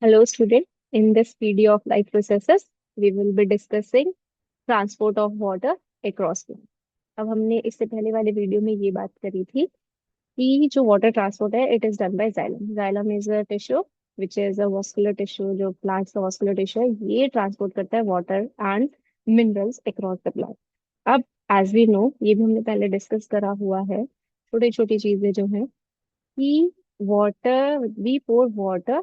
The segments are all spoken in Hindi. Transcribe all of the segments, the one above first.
Hello, student. In this video of life processes, we will be discussing transport of water across land. अब हमने इससे पहले वाले वीडियो में ये बात करी थी कि जो वाटर ट्रांसपोर्ट है it is done by xylem. Xylem is a tissue which is a vascular tissue. जो प्लांट्स का वॉस्कुलर टिश्यू है ये ट्रांसपोर्ट करता है water and minerals across the plant. अब एज वी नो, ये भी हमने पहले डिस्कस करा हुआ है, छोटी छोटी चीजें जो है कि water we pour water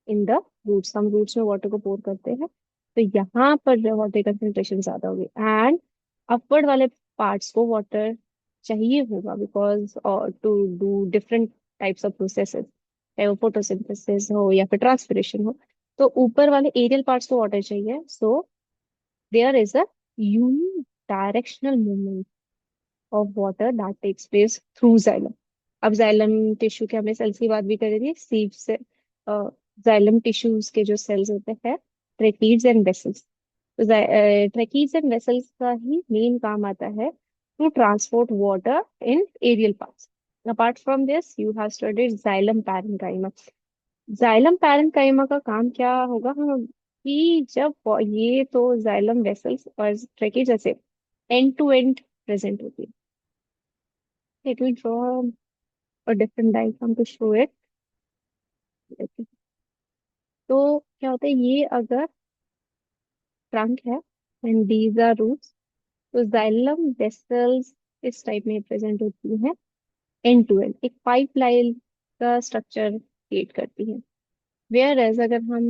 in the roots. हम रूट्स में वाटर को पोर करते हैं तो यहाँ पर जो वाटर कंसेंट्रेशन ज्यादा होगी एंड अपवर्ड वाले पार्ट्स को वाटर चाहिए होगा because to do different types of processes, चाहे वो फोटोसिंथेसिस हो या फिर ट्रांसपिरेशन हो. तो ऊपर वाले एरियल पार्ट्स को वाटर चाहिए. So there is a unidirectional movement of water that takes place through xylem. अब जाइलम टिश्यू के हमने सेल्स की बात भी करी थी. सीव से जाइलम टिश्यूज के जो सेल्स होते हैं ट्रेकीड्स एंड वेसल्स. तो ट्रेकीड्स एंड वेसल्स का ही मेन काम आता है to transport water in aerial parts. Apart from this you have studied xylem parenchyma. Xylem parenchyma का काम क्या होगा हम कि जब ये तो जाइलम वेसल्स और ट्रेकीड जैसे एंड टू एंड प्रेजेंट होती है. Let me draw a different diagram to show it. तो क्या होता है ये अगर ट्रंक है एंड दीज आर रूट्स, तो जाइलम वेसल्स इस टाइप में प्रेजेंट होती है. एंड टू एंड एक पाइपलाइन का स्ट्रक्चर क्रिएट करती है. वेयर एज अगर हम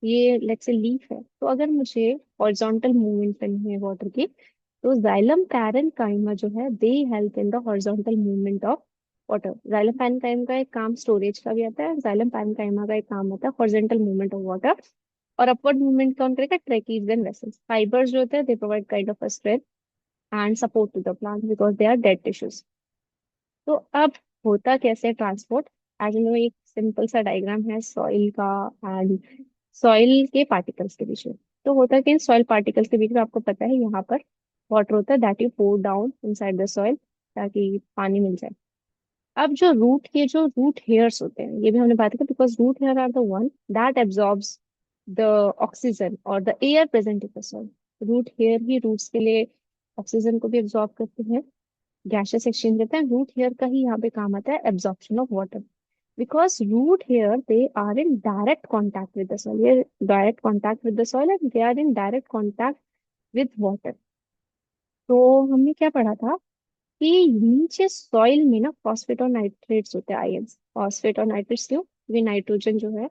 ये लेट्स से लीफ है तो अगर मुझे हॉरिजॉन्टल मूवमेंट करनी है वाटर की तो जाइलम पैरेन्काइमा जो है they help in the horizontal movement of water. Xylem parenchyma का एक काम स्टोरेज का भी आता है. जाइलम पैरेन्काइमा का एक काम होता है हॉरिजॉन्टल मूवमेंट ऑफ वाटर. और अपवर्ड मूवमेंट कौन करेगा? Tracheids and vessels. फाइबर्स जो होते हैं they provide kind of a strength and support to the plant because they are dead tissues. तो अब होता कैसे ट्रांसपोर्ट? एज नो एक सिंपल सा डायग्राम है सॉइल का एंड सॉइल के पार्टिकल्स के बीच में. तो होता है कि इन सॉइल पार्टिकल्स के बीच में आपको पता है यहाँ पर वाटर होता है that you pour down inside the soil ताकि पानी मिल जाए. अब जो रूट के जो रूट हेयर्स होते हैं ये भी हमने बात की because root hair are the one that absorbs the oxygen or the air present in the soil. Root hair ही रूट्स के लिए ऑक्सीजन को भी एब्जॉर्ब करते हैं, गैसेस एक्सचेंज करते हैं. रूट हेयर का ही यहाँ पे काम आता है absorption of water because root here they are in direct contact with the soil. They are direct contact with the soil and they are in direct contact with water. तो हमने क्या पढ़ा था कि नीचे सॉइल में ना फॉस्फेट और नाइट्रेट्स होते हैं, आयंस. फॉस्फेट और नाइट्रेट्स क्यों? क्योंकि नाइट्रोजन जो है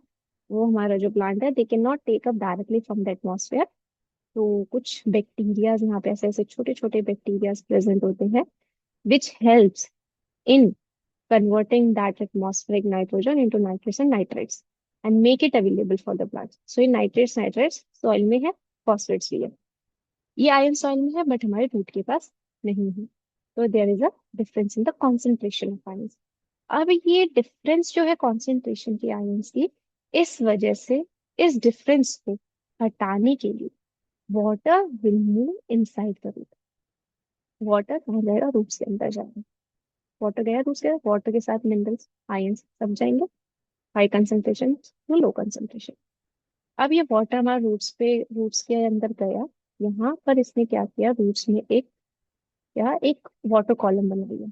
वो हमारा जो प्लांट है they can not take up directly from the atmosphere. तो कुछ बैक्टीरियाज यहाँ पे ऐसे ऐसे छोटे छोटे बैक्टीरियाज प्रेजेंट होते हैं which helps in converting that atmospheric nitrogen into nitrates and nitrates and make it available for the plants. So ये nitrates soil में है, phosphates भी है. ये iron soil में है बट हमारे root के पास नहीं है. तो there is a difference in the concentration of ions. अब ये difference जो है concentration की ions की, इस वजह से इस difference को हटाने के लिए water will move inside the root. water कहाँ जाएगा? रूट्स के अंदर जाएगा. वाटर गया तो उसके वाटर के साथ मिनरल्स आयंस सब जाएंगे, high concentration to low concentration. अब ये वाटर हमारा रूट्स के अंदर गया. यहाँ पर इसने क्या किया? रूट्स में एक वाटर कॉलम बना दिया.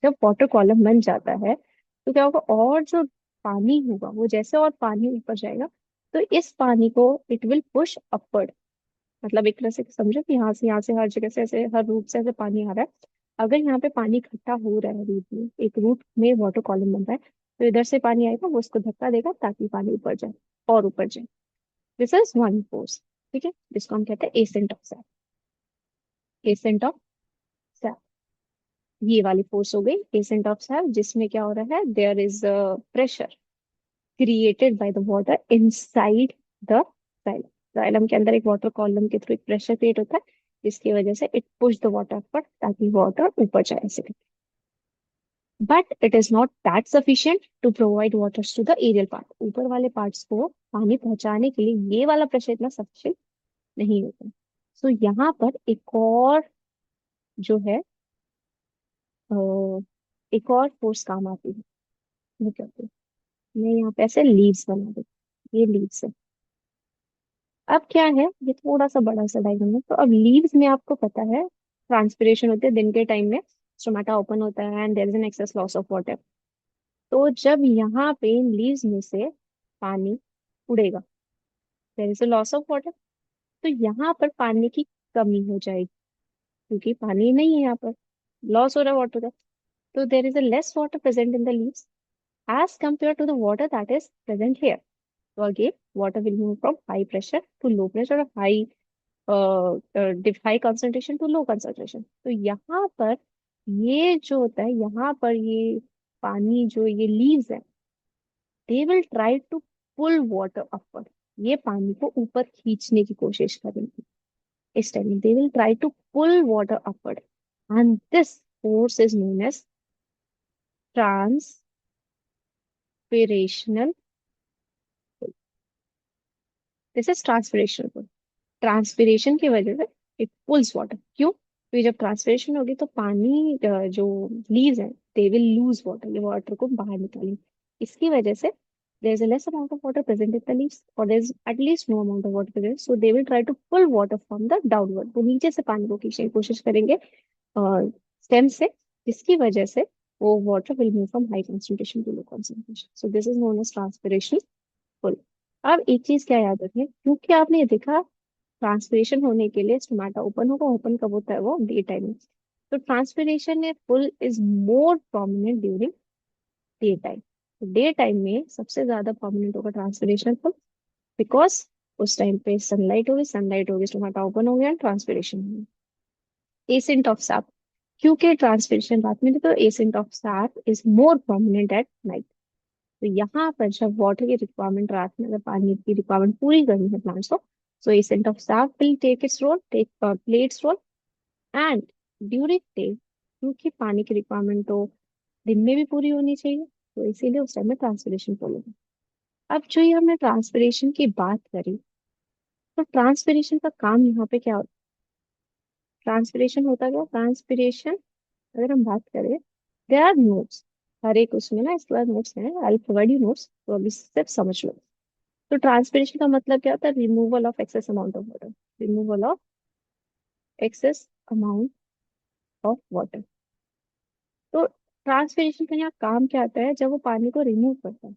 जब वाटर कॉलम बन जाता है तो क्या होगा? और जो पानी होगा वो जैसे और पानी ऊपर जाएगा तो इस पानी को इट विल पुश अपवर्ड. मतलब एक तरह से समझो कि यहाँ से हर जगह से ऐसे हर रूट से ऐसे पानी आ रहा है. अगर यहाँ पे पानी इकट्ठा हो रहा है रूट में, एक रूट में वाटर कॉलम बन रहा है, तो इधर से पानी आएगा वो इसको धक्का देगा ताकि पानी ऊपर जाए और ऊपर जाए. This is one force. ठीक है, जिसको हम कहते हैं accent of SAP. Accent of SAP ये वाली फोर्स हो गई एसेंट ऑफ सैप, जिसमें क्या हो रहा है? There is pressure created by the water inside the xylem. Xylem के अंदर एक वाटर कॉलम के थ्रू एक प्रेशर क्रिएट होता है जिसकी वजह से इट पुश द वाटर पर ताकि वाटर ऊपर जाए ऐसे. But it is not that sufficient to provide waters to the aerial part. ऊपर वाले पार्ट्स को पानी पहुंचाने के लिए ये वाला प्रेशर इतना सफिशिएंट नहीं होता. सो यहाँ पर एक और जो है अ, एक और फोर्स काम आती है. वो क्या होती है? मैं यहाँ पे ऐसे लीव्स बना दूँ. ये लीव्स है। अब क्या है, ये थोड़ा सा बड़ा सा डायग्राम है। तो अब लीव्स में आपको पता है ट्रांसपिरेशन होते हैं दिन के टाइम में, स्टोमेटा ओपन होता है and there is an excess loss of water. तो जब यहाँ पे इन लीव्स में से पानी उड़ेगा, there is a loss of water. तो यहाँ पर पानी की कमी हो जाएगी, क्योंकि पानी नहीं है यहाँ पर, लॉस हो रहा है वाटर का। तो there is a less water present in the leaves as compared to the water that is present here. So again, water will move from high pressure to low pressure or high concentration to low concentration. तो यहाँ पर ये जो होता है, यहाँ पर ये पानी जो ये लीव्स है, they will try to pull water upward. ये पानी को ऊपर खींचने की कोशिश करेंगे। इस time they will try to pull water upward and this force is known as transpirational. This is transpirational. Transpiration की वजह से इट पुल्स वाटर। क्यों? क्योंकि जब ट्रांसपिरेशन होगी तो पानी जो लीव्स हैं दे विल लूज वाटर, ये वाटर को बाहर निकालेंगे। इसकी वजह से there is a less amount of water present in the leaves और there is at least no amount of water present, so they will try to pull water from the downward. वो नीचे से पानी को खींचने की कोशिश करेंगे स्टेम से, जिसकी वजह से वो water will move from high concentration to low concentration. So this is known as transpiration pull. अब एक चीज क्या याद रखें, क्योंकि आपने ये देखा ट्रांसपिरेशन होने के लिए स्टोमेटा ओपन होगा। ओपन कब होता है? वो डे टाइम में। तो ट्रांसपिरेशन या pull is more prominent during day time. Day time में सबसे ज्यादा प्रोमिनेंट होगा ट्रांसपिरेशन पुल, बिकॉज उस टाइम पे सनलाइट होगी, स्टोमेटा ओपन हो गया, ट्रांसपिरेशन होगी। एसेंट ऑफ सैप, क्योंकि ट्रांसपिरेशन रात में थी, तो ascent of sap is more prominent at night. तो यहाँ पर जब वाटर की रिक्वायरमेंट रात में, अगर पानी की रिक्वायरमेंट पूरी करनी है प्लांट्स को, so ascent of sap will take its role, take play its role. And during day, क्योंकि पानी की रिक्वायरमेंट तो दिन में भी पूरी होनी चाहिए, तो इसीलिए उस टाइम में ट्रांसपिरेशन फॉलो होगा। अब जो ये हमने ट्रांसपिरेशन की बात करी, तो ट्रांसपिरेशन का काम यहाँ पे क्या होता है? ट्रांसपिरेशन होता क्या? ट्रांसपिरेशन अगर हम बात करें, देयर आर नोट्स हर एक उसमें ना, इसके बाद नोट्स हैं, आई प्रोवाइड यू नोट्स, तो अभी सिर्फ समझ लो। तो ट्रांसपिरेशन का मतलब क्या होता है? Removal of excess amount of water. Removal of excess amount of water. तो ट्रांसपिरेशन का यहाँ काम क्या आता है? जब वो पानी को रिमूव करता है,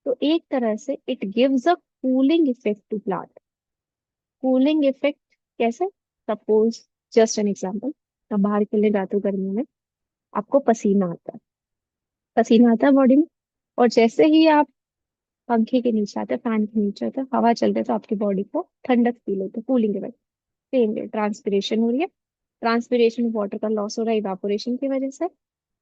तो एक तरह से it gives a cooling effect to plant. Cooling effect कैसे? सपोज, जस्ट एन एग्जांपल, आप बाहर खेलने जाते हो गर्मियों में, आपको पसीना आता है, पसीना आता है बॉडी में, और जैसे ही आप पंखे के नीचे आते हैं, फैन के नीचे आते हैं, हवा चलते है, तो आपकी बॉडी को ठंडक फील होती है, cooling effect. Same way transpiration हो रही है। ट्रांसपिरेशन वाटर का लॉस हो रहा है इवापोरेशन की वजह से।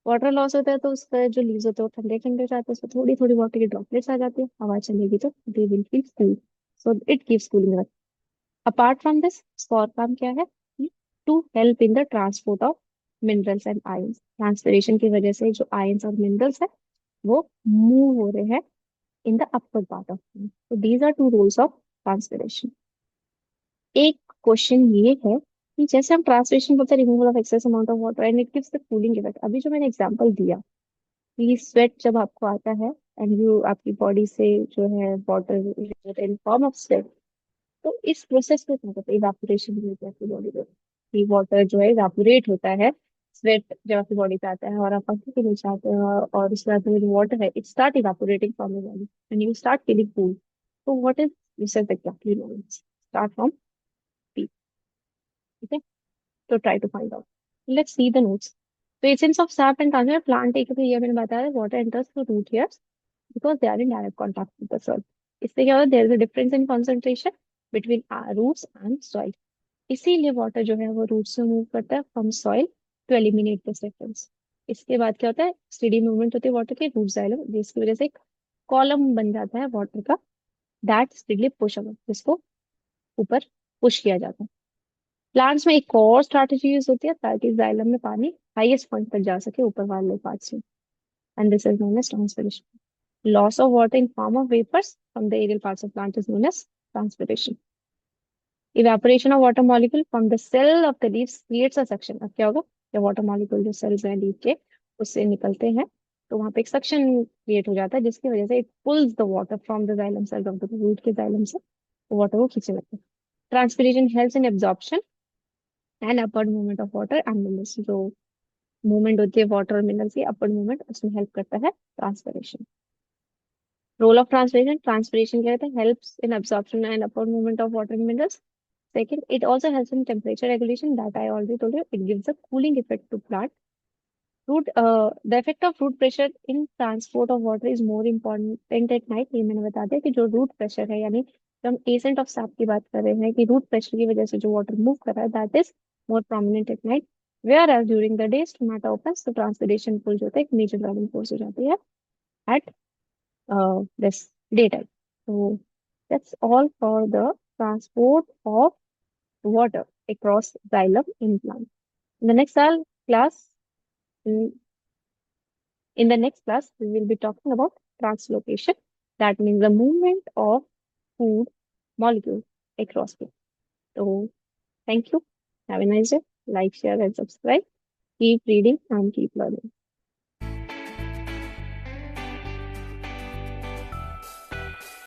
वाटर लॉस होता है तो उसका जो लीव्स होते हैं वो ठंडे ठंडे हो जाते हैं, उसमें थोड़ी थोड़ी वाटर की ड्रॉपलेट्स आ जाती है, हवा चलेगी तो they will feel cool. So it gives cooling. Apart from this, इसका और काम क्या है? To help in the transport of minerals and ions. Transpiration की वजह से जो आयंस और मिनरल्स है वो मूव हो रहे हैं in the upper part of. so these are two roles of transpiration. एक क्वेश्चन ये है कि जैसे हम ट्रांसपिरेशन बोलते हैं, removal of excess amount of water and it gives the cooling effect. अभी जो मैंने एग्जांपल दिया कि स्वेट जब आपको आता है एंड यू आपकी बॉडी से जो है water in form of sweat, तो इस प्रोसेस को क्या कहते हैं? इवापोरेशन होता है आपकी बॉडी में, कि वाटर जो है इवापोरेट होता है। स्वेट जब आपकी बॉडी पे आता है और आप पंखे के नीचे आते हैं, और उसके बाद में जो वाटर है it start evaporating from your body and you start feeling cool. तो what is this is exactly known, start from P. ठीक है, तो try to find out. Let's see the notes. तो essence of sap and transfer plant एक, तो ये मैंने बताया, water enters through root hairs because they are in direct contact with the soil. इससे क्या होता है? There is a difference in concentration between roots and soil. इसीलिए वाटर जो है वो रूट से मूव करता है from soil to eliminate this difference. इसके बाद क्या होता है? स्टेडी मूवमेंट होती है वाटर के रूट जाइलम, जिसकी वजह से एक कॉलम बन जाता है वाटर का, दैट स्टेडली पुश अप, जिसको ऊपर पुश किया जाता है। प्लांट्स में एक और स्ट्रैटेजी यूज होती है ताकि जाइलम में पानी हाईएस्ट पॉइंट तक जा सके, ऊपर वाले पार्ट्स में, and this is known as transpiration. Loss of water in form of vapours from the aerial parts of plant is known as transpiration. Evaporation of water molecule from the cell of the leaves creates a suction. अब क्या होगा? ये वाटर मॉलिक्यूल जो सेल्स हैं लीफ के, उससे निकलते हैं, तो वहां पे एक सक्शन क्रिएट हो जाता है जिसकी वजह से it pulls the water from the xylem cells of the root के जाइलम से वाटर को खींचे जाते हैं। Transpiration helps in absorption and upward movement of water and minerals. जो मूवमेंट होती है वाटर और मिनरल्स की अपवर्ड मूवमेंट, उसमें हेल्प करता है transpiration. Role of transpiration, transpiration क्या कहते हैं, helps in absorption and upward movement of water and minerals. Second, it also helps in temperature regulation that I already told you. It gives a cooling effect to plant. The effect of root pressure in transport of water is more important at night. ये मैंने बता दिया कि जो रूट प्रेशर है, यानी जब हम एसेंट ऑफ सैप की बात कर रहे हैं कि रूट प्रेशर की वजह से जो वाटर मूव कर रहा है, that is more prominent at night. Whereas during the day stomata opens, तो ट्रांसपिरेशन पुल जो होता है एक मेजर ड्राइविंग फोर्स हो जाती है eight this daytime. So that's all for the transport of water across xylem in plant. In the next class, in, in the next class, we will be talking about translocation. That means the movement of food molecules across plant. So thank you. Have a nice day. Like, share, and subscribe. Keep reading and keep learning.